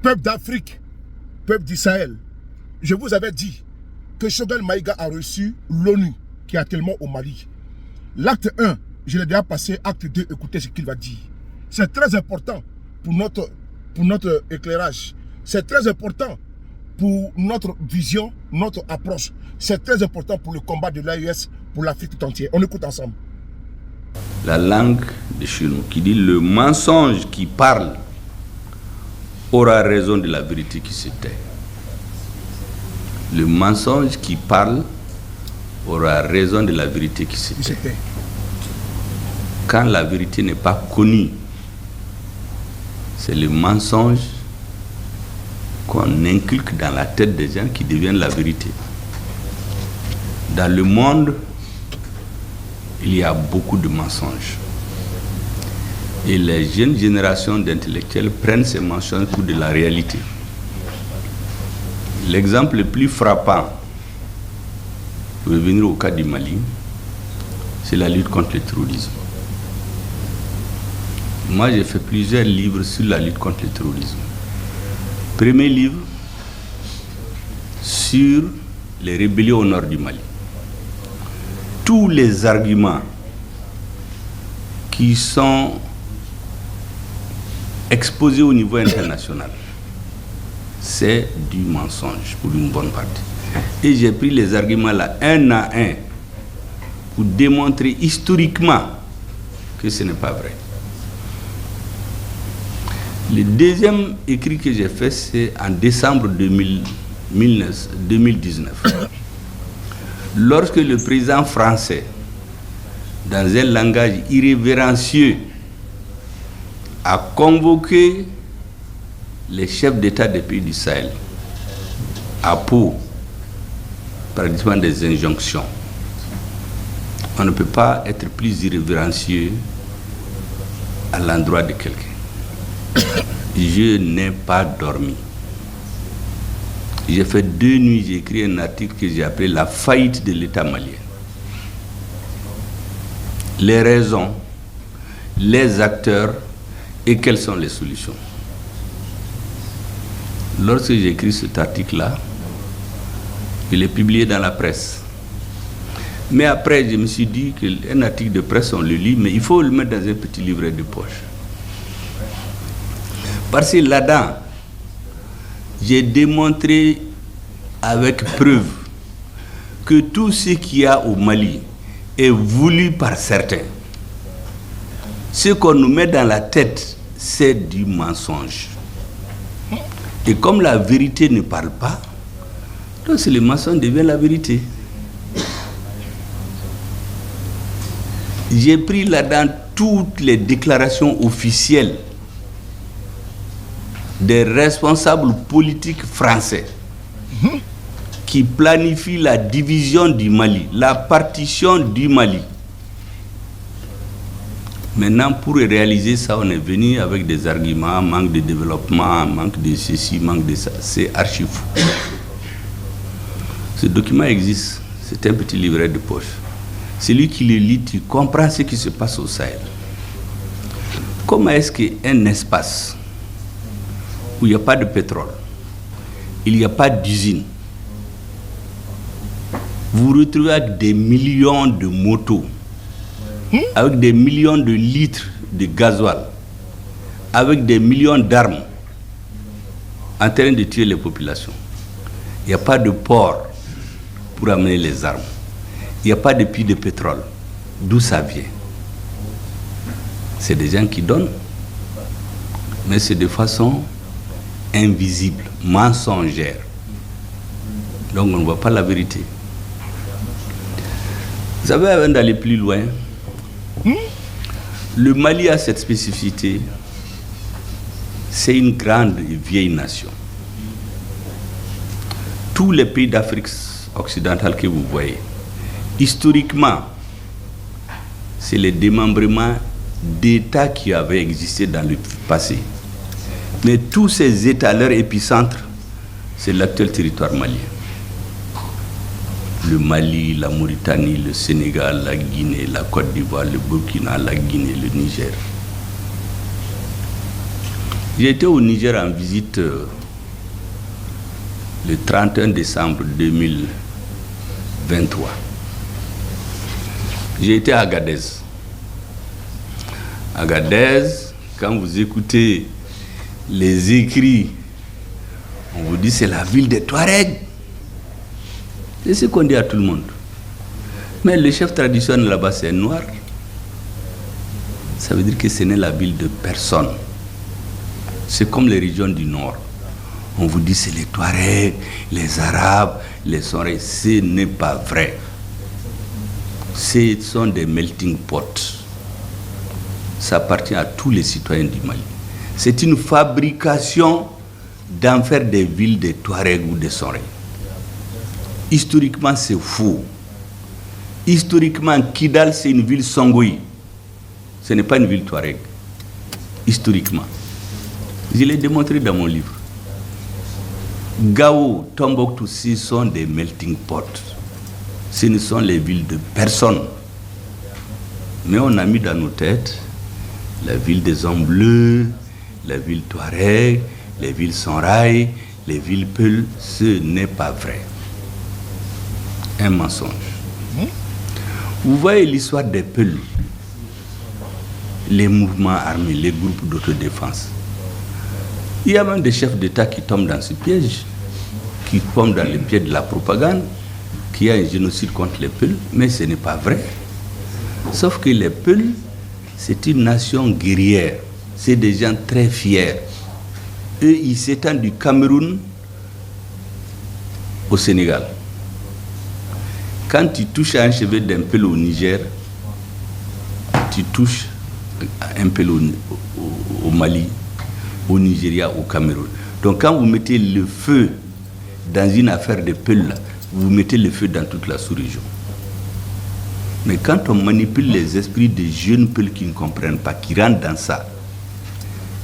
peuple d'Afrique, peuple du Sahel, je vous avais dit que Choguel Maïga a reçu l'ONU qui est actuellement au Mali. L'acte 1, je l'ai déjà passé, acte 2, écoutez ce qu'il va dire. C'est très important pour notre éclairage. C'est très important pour notre vision, notre approche. C'est très important pour le combat de l'AES pour l'Afrique tout entière. On écoute ensemble. La langue de chez nous qui dit le mensonge qui parle aura raison de la vérité qui se tait. Le mensonge qui parle aura raison de la vérité qui se tait. Quand la vérité n'est pas connue, c'est le mensonge qu'on inculque dans la tête des gens qui deviennent la vérité. Dans le monde, il y a beaucoup de mensonges. Et les jeunes générations d'intellectuels prennent ces mensonges pour de la réalité. L'exemple le plus frappant, pour revenir au cas du Mali, c'est la lutte contre le terrorisme. Moi, j'ai fait plusieurs livres sur la lutte contre le terrorisme. Premier livre, sur les rébellions au nord du Mali. Tous les arguments qui sont exposés au niveau international, c'est du mensonge pour une bonne partie. Et j'ai pris les arguments là, un à un, pour démontrer historiquement que ce n'est pas vrai. Le deuxième écrit que j'ai fait, c'est en décembre 2019. Lorsque le président français, dans un langage irrévérencieux, a convoqué les chefs d'État des pays du Sahel à Pau, pratiquement des injonctions. On ne peut pas être plus irrévérencieux à l'endroit de quelqu'un. Je n'ai pas dormi. J'ai fait 2 nuits, j'ai écrit un article que j'ai appelé La faillite de l'État malien. Les raisons, les acteurs et quelles sont les solutions. Lorsque j'ai écrit cet article-là, il est publié dans la presse. Mais après, je me suis dit qu'un article de presse, on le lit, mais il faut le mettre dans un petit livret de poche. Parce que là-dedans, j'ai démontré avec preuve que tout ce qu'il y a au Mali est voulu par certains. Ce qu'on nous met dans la tête, c'est du mensonge. Et comme la vérité ne parle pas, donc le mensonge devient la vérité. J'ai pris là-dedans toutes les déclarations officielles des responsables politiques français qui planifient la division du Mali, la partition du Mali. Maintenant, pour réaliser ça, on est venu avec des arguments, manque de développement, manque de ceci, manque de ça. C'est archi fou. Ce document existe, c'est un petit livret de poche. Celui qui le lit, tu comprends ce qui se passe au Sahel. Comment est-ce qu'un espace où il n'y a pas de pétrole, il n'y a pas d'usine, vous vous retrouvez avec des millions de motos, avec des millions de litres de gasoil, avec des millions d'armes, en train de tuer les populations. Il n'y a pas de port pour amener les armes. Il n'y a pas de puits de pétrole. D'où ça vient? C'est des gens qui donnent, mais c'est de façon invisible, mensongère. Donc on ne voit pas la vérité. Vous savez, avant d'aller plus loin, le Mali a cette spécificité. C'est une grande et vieille nation. Tous les pays d'Afrique occidentale que vous voyez, historiquement, c'est le démembrement d'États qui avaient existé dans le passé. Mais tous ces États, leur épicentre, c'est l'actuel territoire malien. Le Mali, la Mauritanie, le Sénégal, la Guinée, la Côte d'Ivoire, le Burkina, la Guinée, le Niger. J'ai été au Niger en visite le 31 décembre 2023. J'ai été à Agadez. Agadez, quand vous écoutez les écrits, on vous dit c'est la ville des Touaregs. C'est ce qu'on dit à tout le monde. Mais le chef traditionnel là-bas, c'est un noir. Ça veut dire que ce n'est la ville de personne. C'est comme les régions du Nord. On vous dit c'est les Touaregs, les Arabes, les Sonrais. Ce n'est pas vrai. Ce sont des melting pots. Ça appartient à tous les citoyens du Mali. C'est une fabrication d'en faire des villes des Touaregs ou des Sonrais. Historiquement, c'est faux. Historiquement, Kidal, c'est une ville Songoï. Ce n'est pas une ville Touareg. Historiquement. Je l'ai démontré dans mon livre. Gao, Tombouctou, ce sont des melting pots. Ce ne sont les villes de personne. Mais on a mis dans nos têtes la ville des hommes bleus, la ville Touareg, les villes Sonrai, les villes Peul. Ce n'est pas vrai. Un mensonge. Vous voyez l'histoire des Peul, les mouvements armés, les groupes d'autodéfense. Il y a même des chefs d'État qui tombent dans ce piège, qui tombent dans le piège de la propagande, qu'il y a un génocide contre les Peul, mais ce n'est pas vrai. Sauf que les Peul, c'est une nation guerrière, c'est des gens très fiers. Eux, ils s'étendent du Cameroun au Sénégal. Quand tu touches à un cheveu d'un Peul au Niger, tu touches un Peul au Mali, au Nigeria, au Cameroun. Donc quand vous mettez le feu dans une affaire de Peul, vous mettez le feu dans toute la sous-région. Mais quand on manipule les esprits des jeunes Peuls qui ne comprennent pas, qui rentrent dans ça,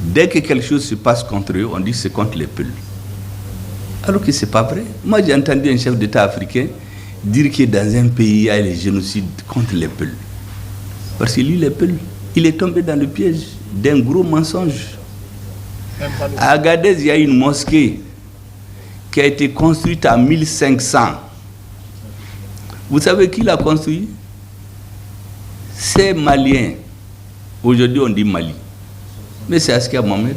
dès que quelque chose se passe contre eux, on dit que c'est contre les Peuls. Alors que ce n'est pas vrai. Moi, j'ai entendu un chef d'État africain dire que dans un pays, il y a les génocides contre les Peuls. Parce que lui, les Peuls, il est tombé dans le piège d'un gros mensonge. À Agadez, il y a une mosquée qui a été construite en 1500. Vous savez qui l'a construite? C'est Malien. Aujourd'hui, on dit Mali. Mais c'est Askia Mohamed.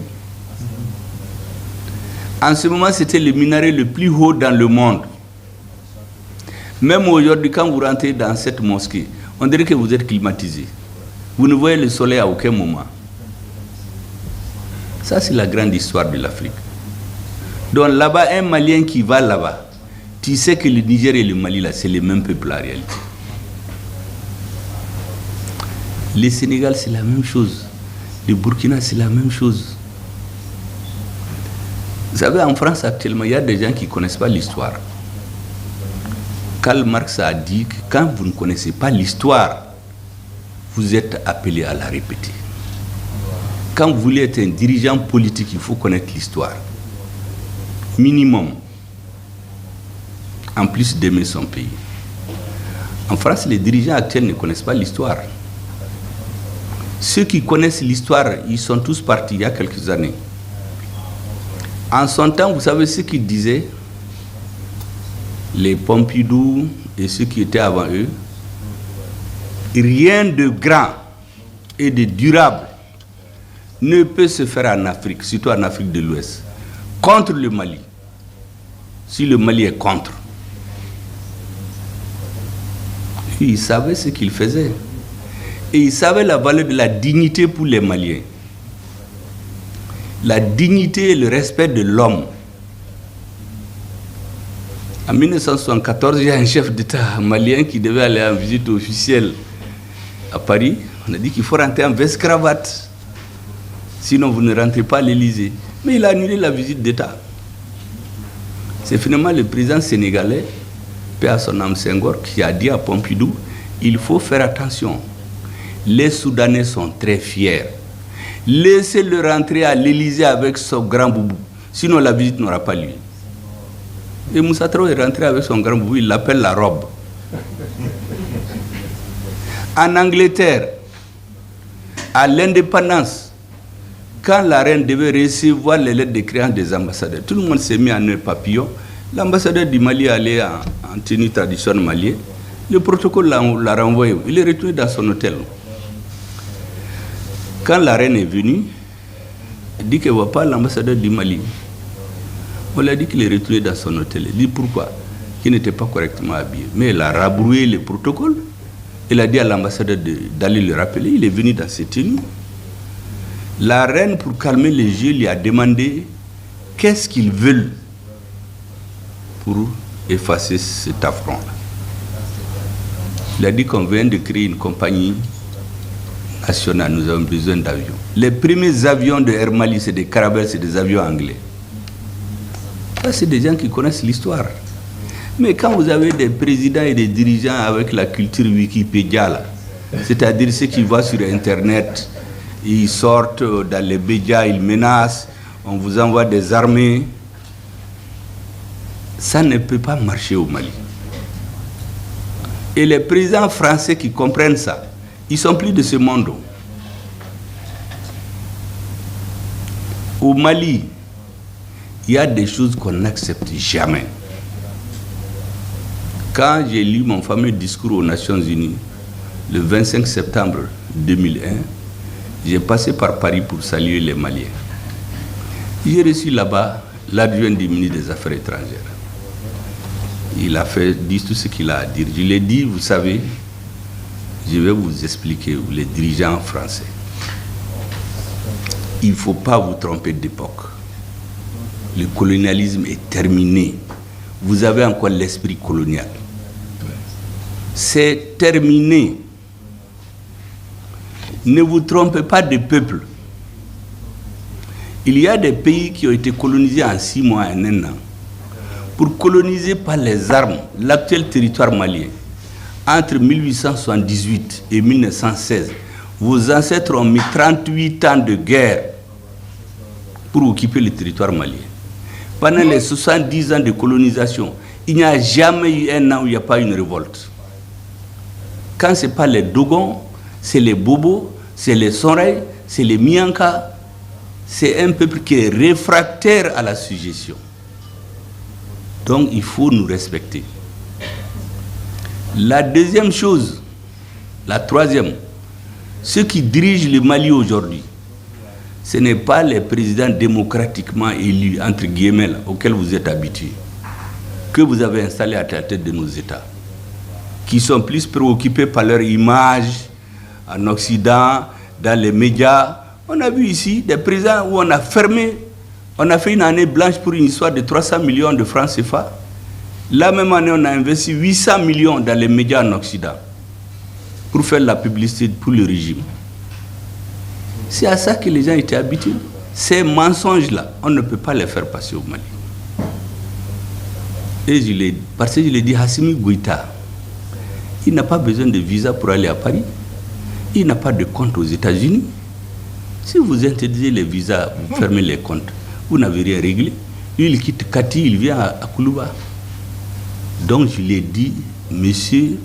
En ce moment, c'était le minaret le plus haut dans le monde. Même aujourd'hui, quand vous rentrez dans cette mosquée, on dirait que vous êtes climatisé. Vous ne voyez le soleil à aucun moment. Ça, c'est la grande histoire de l'Afrique. Donc là-bas, un Malien qui va là-bas, tu sais que le Niger et le Mali, là, c'est les mêmes peuples en réalité. Le Sénégal, c'est la même chose. Le Burkina, c'est la même chose. Vous savez, en France, actuellement, il y a des gens qui ne connaissent pas l'histoire. Karl Marx a dit que quand vous ne connaissez pas l'histoire, vous êtes appelé à la répéter. Quand vous voulez être un dirigeant politique, il faut connaître l'histoire. Minimum. En plus d'aimer son pays. En France, les dirigeants actuels ne connaissent pas l'histoire. Ceux qui connaissent l'histoire, ils sont tous partis il y a quelques années. En son temps, vous savez ce qu'ils disaient? Les Pompidou et ceux qui étaient avant eux, rien de grand et de durable ne peut se faire en Afrique, surtout en Afrique de l'Ouest, contre le Mali. Si le Mali est contre. Ils savaient ce qu'ils faisaient. Et ils savaient la valeur de la dignité pour les Maliens. La dignité et le respect de l'homme. En 1974, il y a un chef d'État malien qui devait aller en visite officielle à Paris. On a dit qu'il faut rentrer en veste-cravate. Sinon, vous ne rentrez pas à l'Élysée. Mais il a annulé la visite d'État. C'est finalement le président sénégalais, paix à son âme Senghor, qui a dit à Pompidou, il faut faire attention. Les Soudanais sont très fiers. Laissez-le rentrer à l'Élysée avec son grand boubou. Sinon, la visite n'aura pas lieu. Et Moussa Traoré est rentré avec son grand boubou, il l'appelle la robe. En Angleterre, à l'indépendance, quand la reine devait recevoir les lettres de créance des ambassadeurs, tout le monde s'est mis en nœud papillon. L'ambassadeur du Mali allait en tenue traditionnelle malienne. Le protocole l'a renvoyé. Il est retourné dans son hôtel. Quand la reine est venue, elle dit qu'elle ne voit pas l'ambassadeur du Mali. On lui a dit qu'il est retourné dans son hôtel. Elle dit pourquoi? Qu'il n'était pas correctement habillé. Mais elle a rabroué le protocole. Elle a dit à l'ambassadeur d'aller le rappeler. Il est venu dans ses tenues. La reine, pour calmer les jeux, lui a demandé qu'est-ce qu'ils veulent pour effacer cet affront-là. Il a dit qu'on vient de créer une compagnie nationale, nous avons besoin d'avions. Les premiers avions de Air Mali, c'est des Caravelle, c'est des avions anglais. Ça, c'est des gens qui connaissent l'histoire. Mais quand vous avez des présidents et des dirigeants avec la culture Wikipédia, là, c'est-à-dire ceux qui voient sur Internet, ils sortent dans les médias, ils menacent, on vous envoie des armées, ça ne peut pas marcher au Mali. Et les présidents français qui comprennent ça, ils sont plus de ce monde. Au Mali, il y a des choses qu'on n'accepte jamais. Quand j'ai lu mon fameux discours aux Nations Unies, le 25 septembre 2001, j'ai passé par Paris pour saluer les Maliens. J'ai reçu là-bas l'adjoint du ministre des Affaires étrangères. Il a dit tout ce qu'il a à dire. Je lui ai dit, vous savez, je vais vous expliquer, les dirigeants français. Il ne faut pas vous tromper d'époque. Le colonialisme est terminé. Vous avez encore l'esprit colonial. C'est terminé. Ne vous trompez pas de peuple. Il y a des pays qui ont été colonisés en 6 mois, en 1 an. Pour coloniser par les armes l'actuel territoire malien, entre 1878 et 1916, vos ancêtres ont mis 38 ans de guerre pour occuper le territoire malien. Pendant les 70 ans de colonisation, il n'y a jamais eu un an où il n'y a pas eu une révolte. Quand ce n'est pas les Dogons, c'est les Bobos, c'est les Sonrai, c'est les Mianka. C'est un peuple qui est réfractaire à la suggestion. Donc il faut nous respecter. La deuxième chose, la troisième, ceux qui dirigent le Mali aujourd'hui, ce n'est pas les présidents démocratiquement élus, entre guillemets, là, auxquels vous êtes habitués, que vous avez installés à la tête de nos États, qui sont plus préoccupés par leur image en Occident, dans les médias. On a vu ici des présidents où on a fermé, on a fait une année blanche pour une histoire de 300 millions de francs CFA. La même année, on a investi 800 millions dans les médias en Occident pour faire la publicité pour le régime. C'est à ça que les gens étaient habitués. Ces mensonges-là, on ne peut pas les faire passer au Mali. Et parce que je l'ai dit, Assimi Goïta, il n'a pas besoin de visa pour aller à Paris. Il n'a pas de compte aux États-Unis. Si vous interdisez les visas, vous fermez les comptes, vous n'avez rien réglé. Lui, il quitte Kati, il vient à Koulouba. Donc je lui ai dit, monsieur,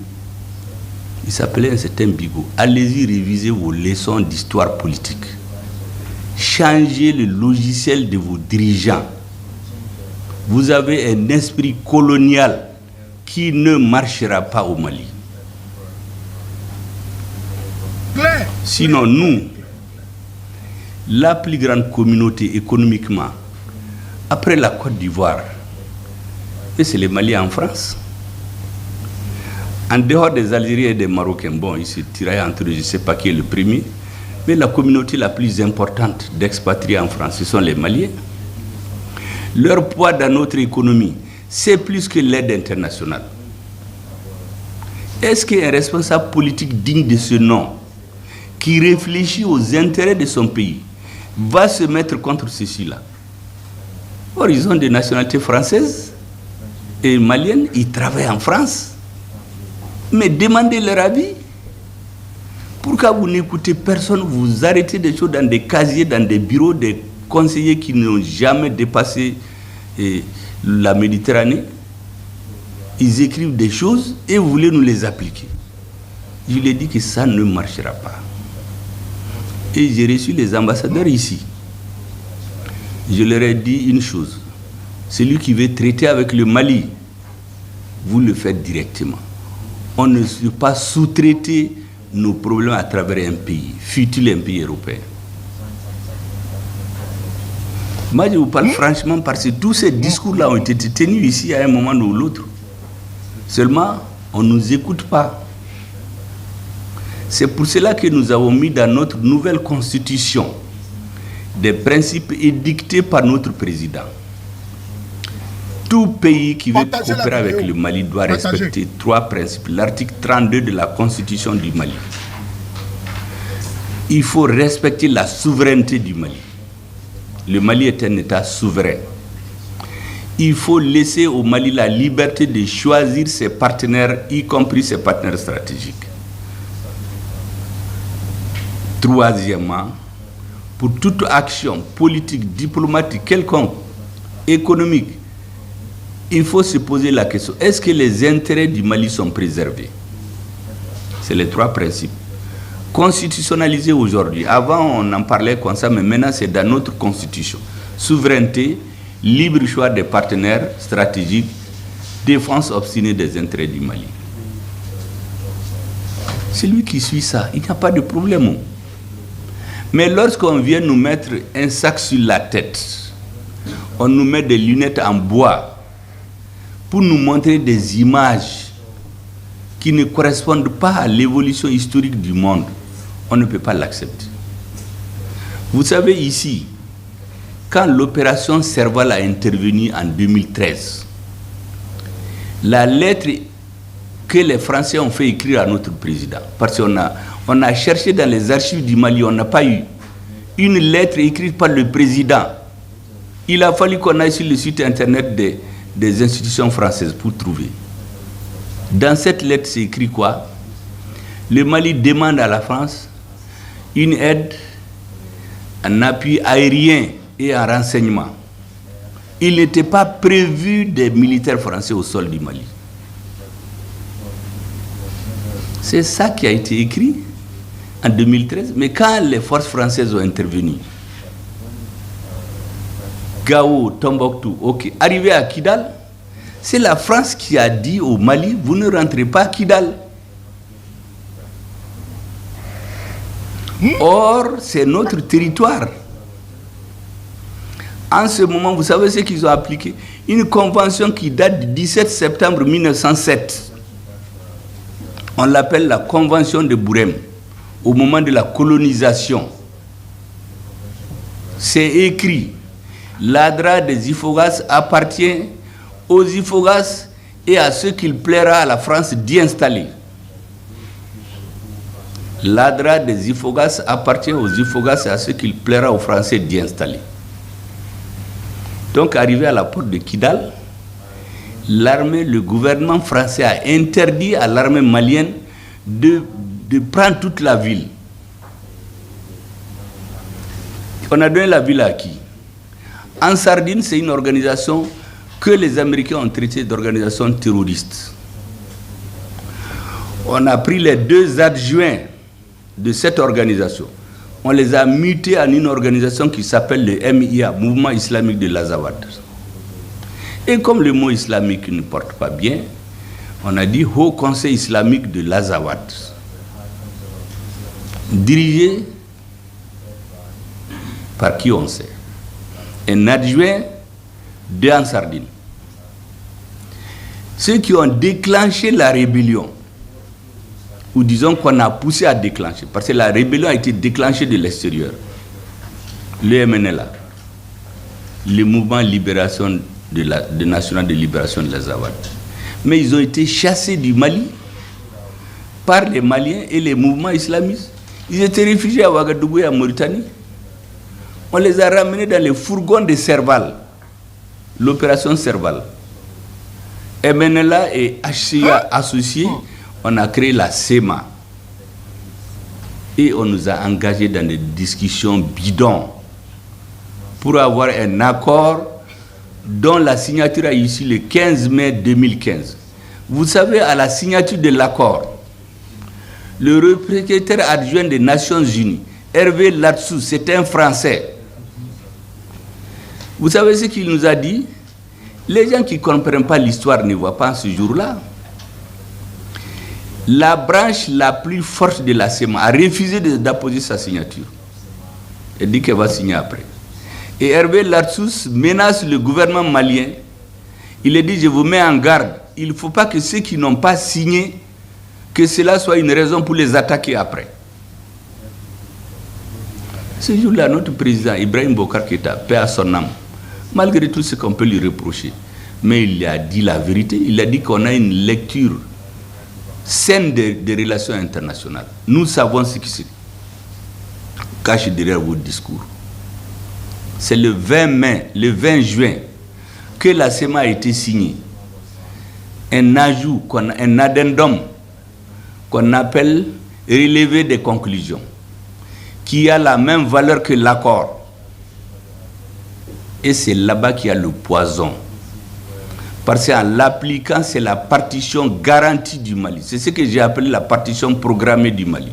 il s'appelait un certain Bigot, allez-y réviser vos leçons d'histoire politique. Changez le logiciel de vos dirigeants. Vous avez un esprit colonial qui ne marchera pas au Mali. Sinon, nous, la plus grande communauté économiquement, après la Côte d'Ivoire, et c'est les Maliens en France. En dehors des Algériens et des Marocains, bon, ils se tiraient entre eux, je ne sais pas qui est le premier, mais la communauté la plus importante d'expatriés en France, ce sont les Maliens. Leur poids dans notre économie, c'est plus que l'aide internationale. Est-ce qu'un responsable politique digne de ce nom, qui réfléchit aux intérêts de son pays, va se mettre contre ceci-là? Or, ils ont des nationalités françaises et maliennes, ils travaillent en France. Mais demandez leur avis. Pourquoi vous n'écoutez personne, vous arrêtez des choses dans des casiers, dans des bureaux des conseillers qui n'ont jamais dépassé la Méditerranée? Ils écrivent des choses et vous voulez nous les appliquer. Je lui ai dit que ça ne marchera pas. Et j'ai reçu les ambassadeurs ici. je leur ai dit une chose. Celui qui veut traiter avec le Mali, vous le faites directement. On ne peut pas sous-traiter nos problèmes à travers un pays, fût-il un pays européen. Moi, je vous parle franchement parce que tous ces discours-là ont été tenus ici à un moment ou l'autre. Seulement, on ne nous écoute pas. C'est pour cela que nous avons mis dans notre nouvelle constitution des principes édictés par notre président. Tout pays qui veut coopérer avec le Mali doit respecter 3 principes. L'article 32 de la constitution du Mali. Il faut respecter la souveraineté du Mali. Le Mali est un État souverain. Il faut laisser au Mali la liberté de choisir ses partenaires, y compris ses partenaires stratégiques. Troisièmement, pour toute action politique, diplomatique, quelconque, économique, il faut se poser la question, est-ce que les intérêts du Mali sont préservés? C'est les 3 principes. Constitutionnalisés aujourd'hui. Avant, on en parlait comme ça, mais maintenant, c'est dans notre constitution. Souveraineté, libre choix des partenaires stratégiques, défense obstinée des intérêts du Mali. Celui qui suit ça, il n'y a pas de problème. Mais lorsqu'on vient nous mettre un sac sur la tête, on nous met des lunettes en bois pour nous montrer des images qui ne correspondent pas à l'évolution historique du monde, on ne peut pas l'accepter. Vous savez ici, quand l'opération Serval a intervenu en 2013, la lettre que les Français ont fait écrire à notre président, parce qu'on a cherché dans les archives du Mali, on n'a pas eu une lettre écrite par le président. Il a fallu qu'on aille sur le site internet des institutions françaises pour trouver. Dans cette lettre, c'est écrit quoi? Le Mali demande à la France une aide en appui aérien et en renseignement. Il n'était pas prévu des militaires français au sol du Mali. C'est ça qui a été écrit en 2013. Mais quand les forces françaises ont intervenu, Gao, Tombouctou, ok, arrivé à Kidal, c'est la France qui a dit au Mali, vous ne rentrez pas à Kidal. Or, c'est notre territoire. En ce moment, vous savez ce qu'ils ont appliqué? Une convention qui date du 17 septembre 1907. On l'appelle la convention de Bourem, au moment de la colonisation. C'est écrit, l'Adra des Ifogas appartient aux Ifogas et à ceux qu'il plaira à la France d'y installer. L'Adra des Ifogas appartient aux Ifogas et à ceux qu'il plaira aux Français d'y installer. Donc, arrivé à la porte de Kidal, l'armée, le gouvernement français a interdit à l'armée malienne de prendre toute la ville. On a donné la ville à qui? Ansardine, c'est une organisation que les Américains ont traitée d'organisation terroriste. On a pris les 2 adjoints de cette organisation. On les a mutés en une organisation qui s'appelle le MIA, Mouvement Islamique de l'Azawad. Et comme le mot islamique ne porte pas bien, on a dit Haut Conseil Islamique de l'Azawad, dirigé par qui on sait. Un adjoint de Ansardine. Ceux qui ont déclenché la rébellion, ou disons qu'on a poussé à déclencher, parce que la rébellion a été déclenchée de l'extérieur. Le MNLA, le mouvement libération de national de libération de l'Azawad. Mais ils ont été chassés du Mali par les Maliens et les mouvements islamistes. Ils étaient réfugiés à Ouagadougou et en Mauritanie. On les a ramenés dans les fourgons de Serval, l'opération Serval. MNLA et HCA associés, on a créé la SEMA. Et on nous a engagés dans des discussions bidons pour avoir un accord dont la signature a eu ici le 15 mai 2015. Vous savez, à la signature de l'accord, le représentant adjoint des Nations Unies, Hervé Latsou, c'est un Français. Vous savez ce qu'il nous a dit? Les gens qui ne comprennent pas l'histoire ne voient pas ce jour-là. La branche la plus forte de la SEMA a refusé d'apposer sa signature. Elle dit qu'elle va signer après. Et Hervé Larsous menace le gouvernement malien. Il a dit, je vous mets en garde. Il ne faut pas que ceux qui n'ont pas signé, que cela soit une raison pour les attaquer après. Ce jour-là, notre président Ibrahim Boubacar Keïta, paix à son âme, malgré tout ce qu'on peut lui reprocher, mais il a dit la vérité. Il a dit qu'on a une lecture saine des relations internationales. Nous savons ce qui se cache derrière votre discours. C'est le 20 juin, que la SEMA a été signée. Un ajout, un addendum qu'on appelle relevé des conclusions, qui a la même valeur que l'accord. Et c'est là-bas qu'il y a le poison. Parce qu'en l'appliquant, c'est la partition garantie du Mali. C'est ce que j'ai appelé la partition programmée du Mali.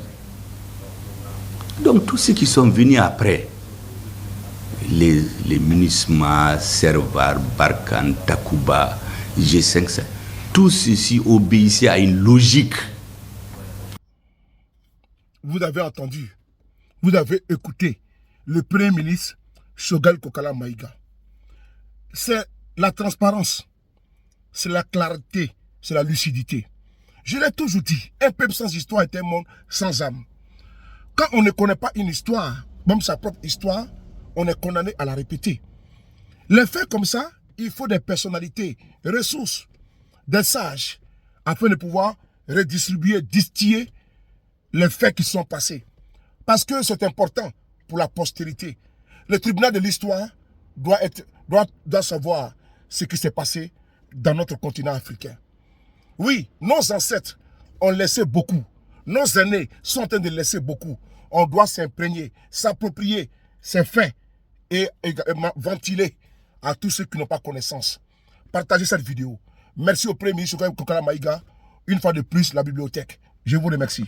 Donc tous ceux qui sont venus après, les MINUSMA, Servar, Barkhane, Takuba, G5, tout ceci obéissait à une logique. Vous avez entendu, vous avez écouté le Premier ministre Choguel Kokala Maïga. C'est la transparence, c'est la clarté, c'est la lucidité. Je l'ai toujours dit, un peuple sans histoire est un monde sans âme. Quand on ne connaît pas une histoire, même sa propre histoire, on est condamné à la répéter. Les faits comme ça, il faut des personnalités, des ressources, des sages, afin de pouvoir redistribuer, distiller les faits qui sont passés. Parce que c'est important pour la postérité. Le tribunal de l'histoire doit savoir ce qui s'est passé dans notre continent africain. Oui, nos ancêtres ont laissé beaucoup. Nos aînés sont en train de laisser beaucoup. On doit s'imprégner, s'approprier ces faits et ventiler à tous ceux qui n'ont pas connaissance. Partagez cette vidéo. Merci au Premier ministre Kokala Maïga. Une fois de plus, la bibliothèque. Je vous remercie.